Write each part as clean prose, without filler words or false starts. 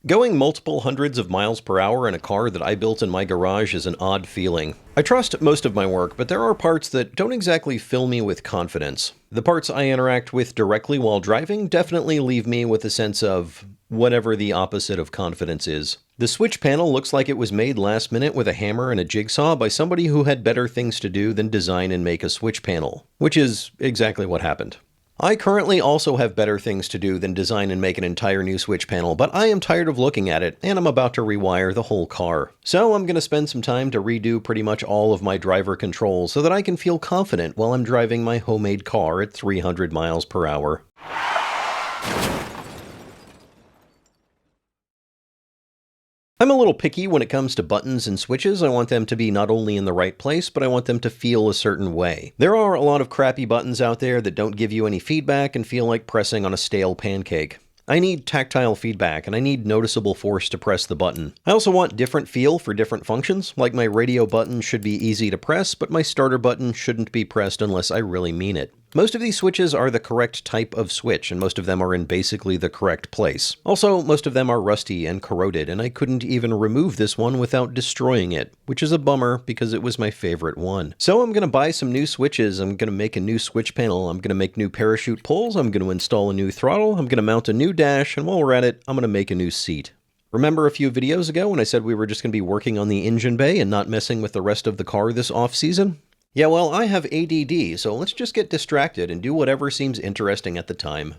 Going multiple hundreds of miles per hour in a car that I built in my garage is an odd feeling. I trust most of my work, but there are parts that don't exactly fill me with confidence. The parts I interact with directly while driving definitely leave me with a sense of whatever the opposite of confidence is. The switch panel looks like it was made last minute with a hammer and a jigsaw by somebody who had better things to do than design and make a switch panel, which is exactly what happened. I currently also have better things to do than design and make an entire new switch panel, but I am tired of looking at it, and I'm about to rewire the whole car. So I'm going to spend some time to redo pretty much all of my driver controls so that I can feel confident while I'm driving my homemade car at 300 miles per hour. I'm a little picky when it comes to buttons and switches. I want them to be not only in the right place, but I want them to feel a certain way. There are a lot of crappy buttons out there that don't give you any feedback and feel like pressing on a stale pancake. I need tactile feedback, and I need noticeable force to press the button. I also want different feel for different functions, like my radio button should be easy to press, but my starter button shouldn't be pressed unless I really mean it. Most of these switches are the correct type of switch, and most of them are in basically the correct place. Also, most of them are rusty and corroded, and I couldn't even remove this one without destroying it, which is a bummer because it was my favorite one. So I'm going to buy some new switches, I'm going to make a new switch panel, I'm going to make new parachute pulls, I'm going to install a new throttle, I'm going to mount a new dash, and while we're at it, I'm going to make a new seat. Remember a few videos ago when I said we were just going to be working on the engine bay and not messing with the rest of the car this off-season? Yeah, well, I have ADD, so let's just get distracted and do whatever seems interesting at the time.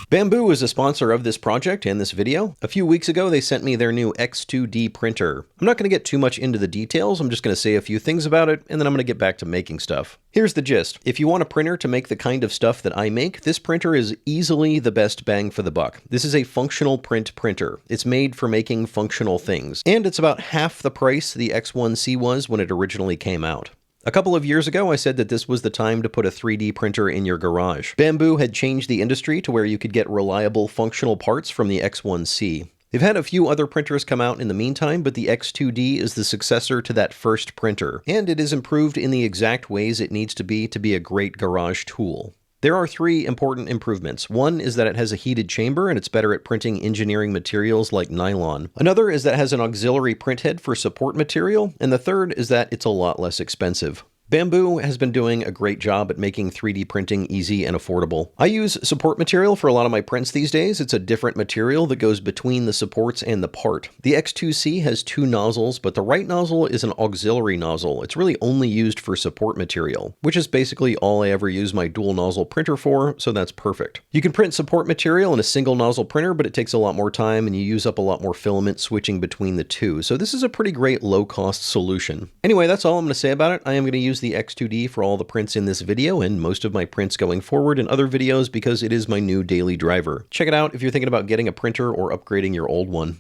Bambu is a sponsor of this project and this video. A few weeks ago, they sent me their new X2D printer. I'm not going to get too much into the details, I'm just going to say a few things about it, and then I'm going to get back to making stuff. Here's the gist. If you want a printer to make the kind of stuff that I make, this printer is easily the best bang for the buck. This is a functional print printer. It's made for making functional things, and it's about half the price the X1C was when it originally came out. A couple of years ago, I said that this was the time to put a 3D printer in your garage. Bambu had changed the industry to where you could get reliable functional parts from the X1C. They've had a few other printers come out in the meantime, but the X2D is the successor to that first printer, and it is improved in the exact ways it needs to be a great garage tool. There are three important improvements. One is that it has a heated chamber and it's better at printing engineering materials like nylon. Another is that it has an auxiliary printhead for support material. And the third is that it's a lot less expensive. Bambu has been doing a great job at making 3D printing easy and affordable. I use support material for a lot of my prints these days. It's a different material that goes between the supports and the part. The X2C has two nozzles, but the right nozzle is an auxiliary nozzle. It's really only used for support material, which is basically all I ever use my dual nozzle printer for, so that's perfect. You can print support material in a single nozzle printer, but it takes a lot more time and you use up a lot more filament switching between the two, so this is a pretty great low-cost solution. Anyway, that's all I'm going to say about it. I am going to use the X2D for all the prints in this video and most of my prints going forward in other videos because it is my new daily driver. Check it out if you're thinking about getting a printer or upgrading your old one.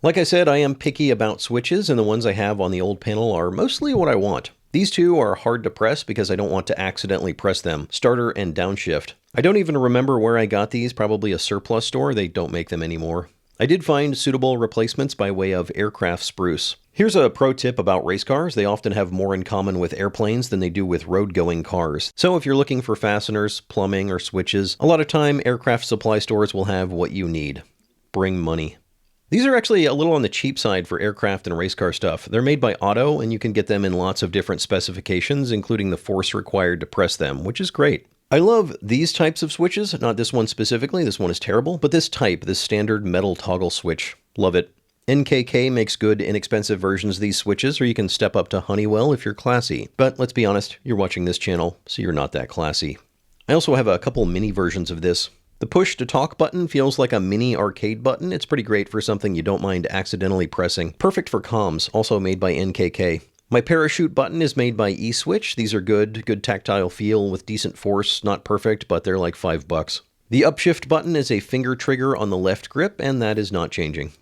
Like I said, I am picky about switches, and the ones I have on the old panel are mostly what I want. These two are hard to press because I don't want to accidentally press them, starter and downshift. I don't even remember where I got these, probably a surplus store, they don't make them anymore. I did find suitable replacements by way of aircraft spruce. Here's a pro tip about race cars. They often have more in common with airplanes than they do with road-going cars. So if you're looking for fasteners, plumbing, or switches, a lot of time aircraft supply stores will have what you need. Bring money. These are actually a little on the cheap side for aircraft and race car stuff. They're made by Otto, and you can get them in lots of different specifications, including the force required to press them, which is great. I love these types of switches, not this one specifically, this one is terrible, but this type, this standard metal toggle switch. Love it. NKK makes good, inexpensive versions of these switches, or you can step up to Honeywell if you're classy. But let's be honest, you're watching this channel, so you're not that classy. I also have a couple mini versions of this. The push to talk button feels like a mini arcade button. It's pretty great for something you don't mind accidentally pressing. Perfect for comms, also made by NKK. My parachute button is made by eSwitch. These are good tactile feel with decent force. Not perfect, but they're like $5. The upshift button is a finger trigger on the left grip, and that is not changing.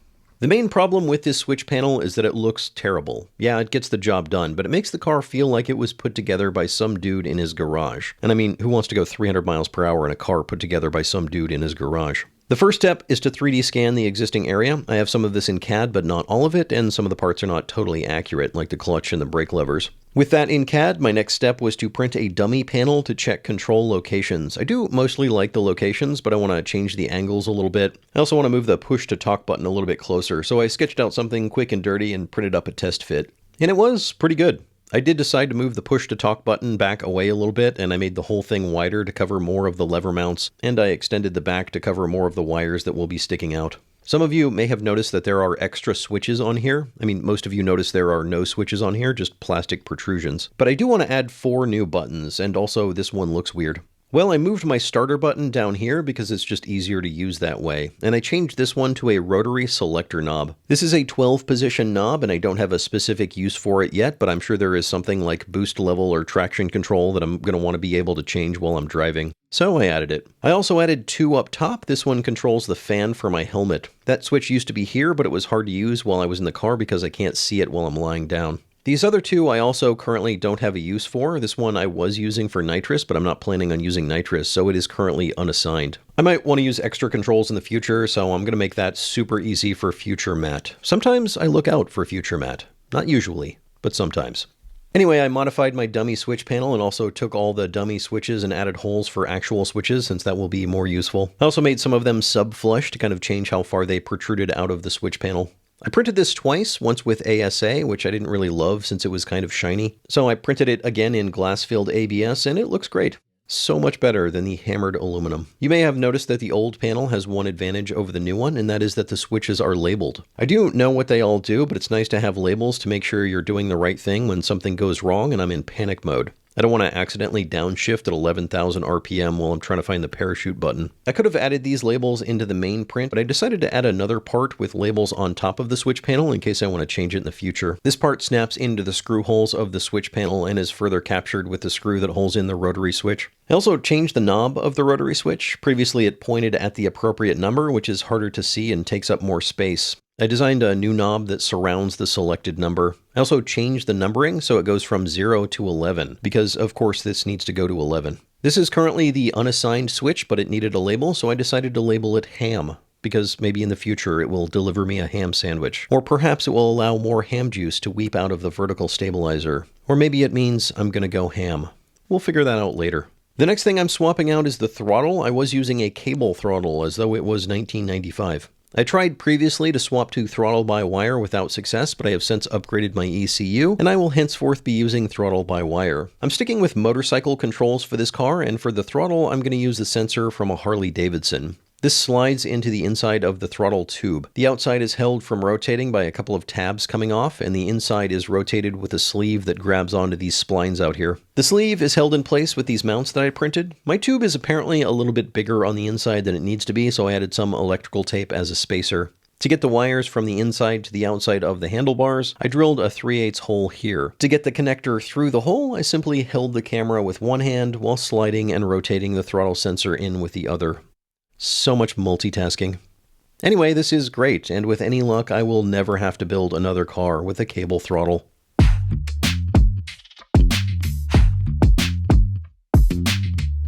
The main problem with this switch panel is that it looks terrible. Yeah, it gets the job done, but it makes the car feel like it was put together by some dude in his garage. And I mean, who wants to go 300 miles per hour in a car put together by some dude in his garage? The first step is to 3D scan the existing area. I have some of this in CAD, but not all of it, and some of the parts are not totally accurate, like the clutch and the brake levers. With that in CAD, my next step was to print a dummy panel to check control locations. I do mostly like the locations, but I want to change the angles a little bit. I also want to move the push to talk button a little bit closer, so I sketched out something quick and dirty and printed up a test fit. And it was pretty good. I did decide to move the push to talk button back away a little bit, and I made the whole thing wider to cover more of the lever mounts, and I extended the back to cover more of the wires that will be sticking out. Some of you may have noticed that there are extra switches on here. I mean, most of you notice there are no switches on here, just plastic protrusions. But I do want to add 4 new buttons, and also this one looks weird. Well, I moved my starter button down here because it's just easier to use that way, and I changed this one to a rotary selector knob. This is a 12-position knob, and I don't have a specific use for it yet, but I'm sure there is something like boost level or traction control that I'm going to want to be able to change while I'm driving. So I added it. I also added 2 up top. This one controls the fan for my helmet. That switch used to be here, but it was hard to use while I was in the car because I can't see it while I'm lying down. These other 2 I also currently don't have a use for. This one I was using for nitrous, but I'm not planning on using nitrous, so it is currently unassigned. I might want to use extra controls in the future, so I'm going to make that super easy for future Matt. Sometimes I look out for future Matt. Not usually, but sometimes. Anyway, I modified my dummy switch panel and also took all the dummy switches and added holes for actual switches, since that will be more useful. I also made some of them sub-flush to kind of change how far they protruded out of the switch panel. I printed this twice, once with ASA, which I didn't really love since it was kind of shiny. So I printed it again in glass-filled ABS, and it looks great. So much better than the hammered aluminum. You may have noticed that the old panel has one advantage over the new one, and that is that the switches are labeled. I do know what they all do, but it's nice to have labels to make sure you're doing the right thing when something goes wrong and I'm in panic mode. I don't want to accidentally downshift at 11,000 RPM while I'm trying to find the parachute button. I could have added these labels into the main print, but I decided to add another part with labels on top of the switch panel in case I want to change it in the future. This part snaps into the screw holes of the switch panel and is further captured with the screw that holds in the rotary switch. I also changed the knob of the rotary switch. Previously it pointed at the appropriate number, which is harder to see and takes up more space. I designed a new knob that surrounds the selected number. I also changed the numbering so it goes from 0 to 11, because of course this needs to go to 11. This is currently the unassigned switch, but it needed a label, so I decided to label it ham, because maybe in the future it will deliver me a ham sandwich. Or perhaps it will allow more ham juice to weep out of the vertical stabilizer. Or maybe it means I'm gonna go ham. We'll figure that out later. The next thing I'm swapping out is the throttle. I was using a cable throttle as though it was 1995. I tried previously to swap to throttle by wire without success, but I have since upgraded my ECU, and I will henceforth be using throttle by wire. I'm sticking with motorcycle controls for this car, and for the throttle, I'm going to use the sensor from a Harley-Davidson. This slides into the inside of the throttle tube. The outside is held from rotating by a couple of tabs coming off, and the inside is rotated with a sleeve that grabs onto these splines out here. The sleeve is held in place with these mounts that I printed. My tube is apparently a little bit bigger on the inside than it needs to be, so I added some electrical tape as a spacer. To get the wires from the inside to the outside of the handlebars, I drilled a 3/8 hole here. To get the connector through the hole, I simply held the camera with one hand while sliding and rotating the throttle sensor in with the other. So much multitasking. Anyway, this is great, and with any luck, I will never have to build another car with a cable throttle.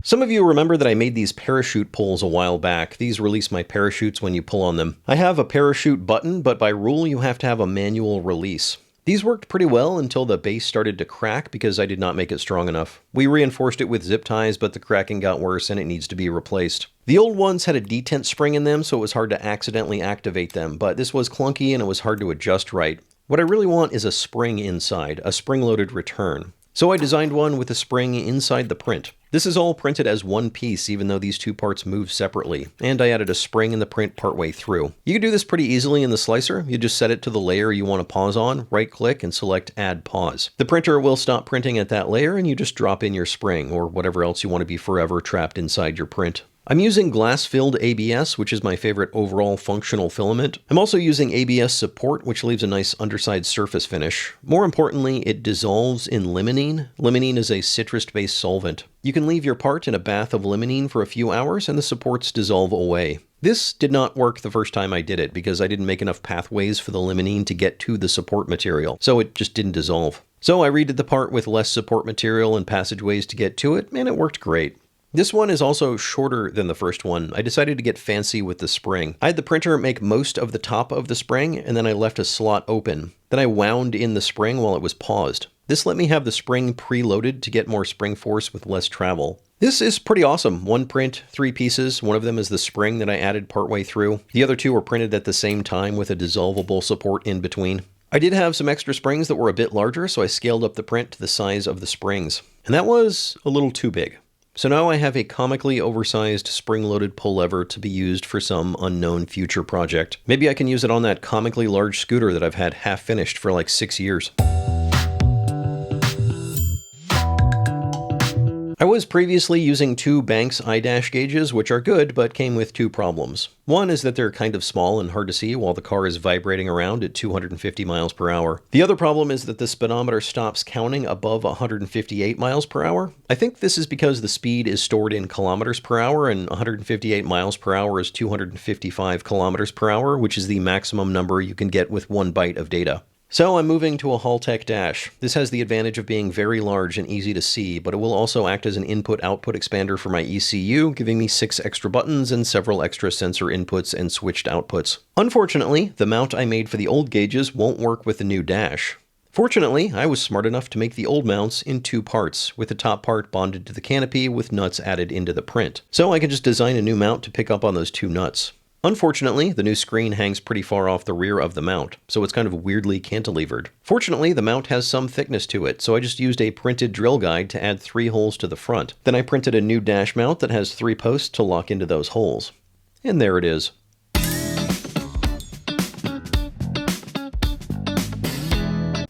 Some of you remember that I made these parachute pulls a while back. These release my parachutes when you pull on them. I have a parachute button, but by rule you have to have a manual release. These worked pretty well until the base started to crack because I did not make it strong enough. We reinforced it with zip ties, but the cracking got worse and it needs to be replaced. The old ones had a detent spring in them, so it was hard to accidentally activate them, but this was clunky and it was hard to adjust right. What I really want is a spring inside, a spring-loaded return. So I designed one with a spring inside the print. This is all printed as one piece, even though these two parts move separately, and I added a spring in the print partway through. You can do this pretty easily in the slicer. You just set it to the layer you want to pause on, right-click, and select Add Pause. The printer will stop printing at that layer, and you just drop in your spring, or whatever else you want to be forever trapped inside your print. I'm using glass-filled ABS, which is my favorite overall functional filament. I'm also using ABS support, which leaves a nice underside surface finish. More importantly, it dissolves in limonene. Limonene is a citrus-based solvent. You can leave your part in a bath of limonene for a few hours and the supports dissolve away. This did not work the first time I did it because I didn't make enough pathways for the limonene to get to the support material, so it just didn't dissolve. So I redid the part with less support material and passageways to get to it, and it worked great. This one is also shorter than the first one. I decided to get fancy with the spring. I had the printer make most of the top of the spring, and then I left a slot open. Then I wound in the spring while it was paused. This let me have the spring preloaded to get more spring force with less travel. This is pretty awesome. One print, 3 pieces. One of them is the spring that I added partway through. The other 2 were printed at the same time with a dissolvable support in between. I did have some extra springs that were a bit larger, so I scaled up the print to the size of the springs. And that was a little too big. So now I have a comically oversized spring-loaded pull lever to be used for some unknown future project. Maybe I can use it on that comically large scooter that I've had half finished for like 6 years. I was previously using 2 Banks I-dash gauges, which are good, but came with 2 problems. One is that they're kind of small and hard to see while the car is vibrating around at 250 miles per hour. The other problem is that the speedometer stops counting above 158 miles per hour. I think this is because the speed is stored in kilometers per hour, and 158 miles per hour is 255 kilometers per hour, which is the maximum number you can get with 1 byte of data. So I'm moving to a Haltech dash. This has the advantage of being very large and easy to see, but it will also act as an input-output expander for my ECU, giving me 6 extra buttons and several extra sensor inputs and switched outputs. Unfortunately, the mount I made for the old gauges won't work with the new dash. Fortunately, I was smart enough to make the old mounts in 2 parts, with the top part bonded to the canopy with nuts added into the print. So I can just design a new mount to pick up on those 2 nuts. Unfortunately, the new screen hangs pretty far off the rear of the mount, so it's kind of weirdly cantilevered. Fortunately, the mount has some thickness to it, so I just used a printed drill guide to add 3 holes to the front. Then I printed a new dash mount that has 3 posts to lock into those holes. And there it is.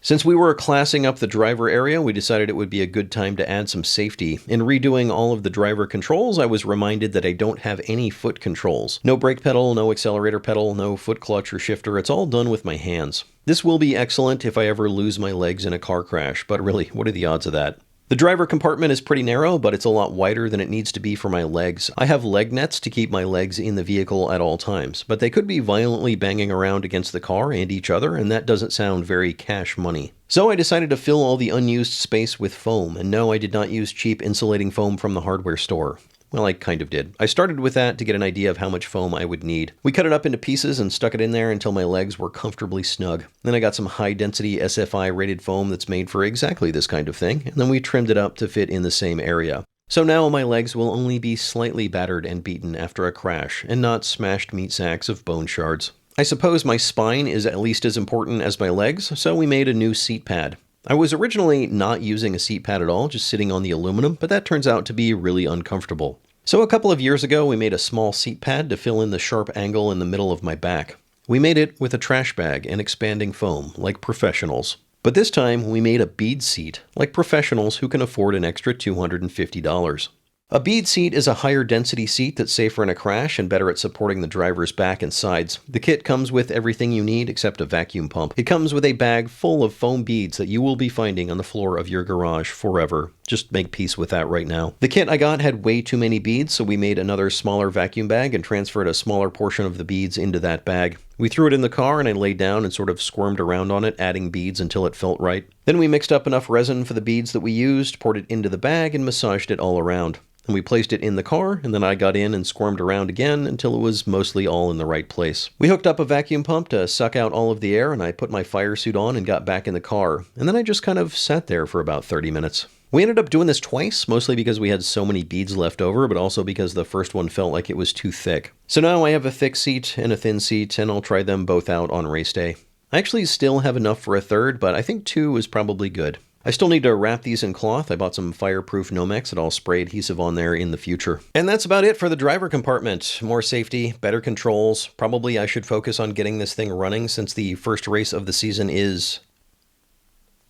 Since we were classing up the driver area, we decided it would be a good time to add some safety. In redoing all of the driver controls, I was reminded that I don't have any foot controls. No brake pedal, no accelerator pedal, no foot clutch or shifter. It's all done with my hands. This will be excellent if I ever lose my legs in a car crash, but really, what are the odds of that? The driver compartment is pretty narrow, but it's a lot wider than it needs to be for my legs. I have leg nets to keep my legs in the vehicle at all times, but they could be violently banging around against the car and each other, and that doesn't sound very cash money. So I decided to fill all the unused space with foam, and no, I did not use cheap insulating foam from the hardware store. Well, I kind of did. I started with that to get an idea of how much foam I would need. We cut it up into pieces and stuck it in there until my legs were comfortably snug. Then I got some high-density SFI rated foam that's made for exactly this kind of thing, and then we trimmed it up to fit in the same area. So now my legs will only be slightly battered and beaten after a crash, and not smashed meat sacks of bone shards. I suppose my spine is at least as important as my legs, so we made a new seat pad. I was originally not using a seat pad at all, just sitting on the aluminum, but that turns out to be really uncomfortable. So a couple of years ago, we made a small seat pad to fill in the sharp angle in the middle of my back. We made it with a trash bag and expanding foam, like professionals. But this time, we made a bead seat, like professionals who can afford an extra $250. A bead seat is a higher density seat that's safer in a crash and better at supporting the driver's back and sides. The kit comes with everything you need except a vacuum pump. It comes with a bag full of foam beads that you will be finding on the floor of your garage forever. Just make peace with that right now. The kit I got had way too many beads, so we made another smaller vacuum bag and transferred a smaller portion of the beads into that bag. We threw it in the car and I laid down and sort of squirmed around on it, adding beads until it felt right. Then we mixed up enough resin for the beads that we used, poured it into the bag, and massaged it all around. And we placed it in the car, and then I got in and squirmed around again until it was mostly all in the right place. We hooked up a vacuum pump to suck out all of the air, and I put my fire suit on and got back in the car. And then I just kind of sat there for about 30 minutes. We ended up doing this twice, mostly because we had so many beads left over, but also because the first one felt like it was too thick. So now I have a thick seat and a thin seat, and I'll try them both out on race day. I actually still have enough for a third, but I think 2 is probably good. I still need to wrap these in cloth. I bought some fireproof Nomex that I'll spray adhesive on there in the future. And that's about it for the driver compartment. More safety, better controls. Probably I should focus on getting this thing running since the first race of the season is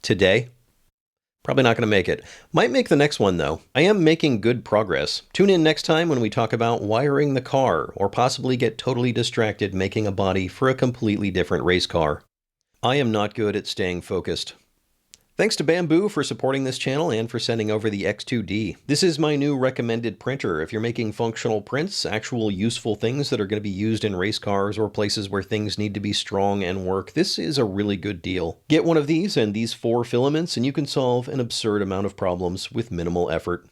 today. Probably not going to make it. Might make the next one though. I am making good progress. Tune in next time when we talk about wiring the car, or possibly get totally distracted making a body for a completely different race car. I am not good at staying focused. Thanks to Bambu for supporting this channel and for sending over the X2D. This is my new recommended printer. If you're making functional prints, actual useful things that are going to be used in race cars or places where things need to be strong and work, this is a really good deal. Get one of these and these 4 filaments and you can solve an absurd amount of problems with minimal effort.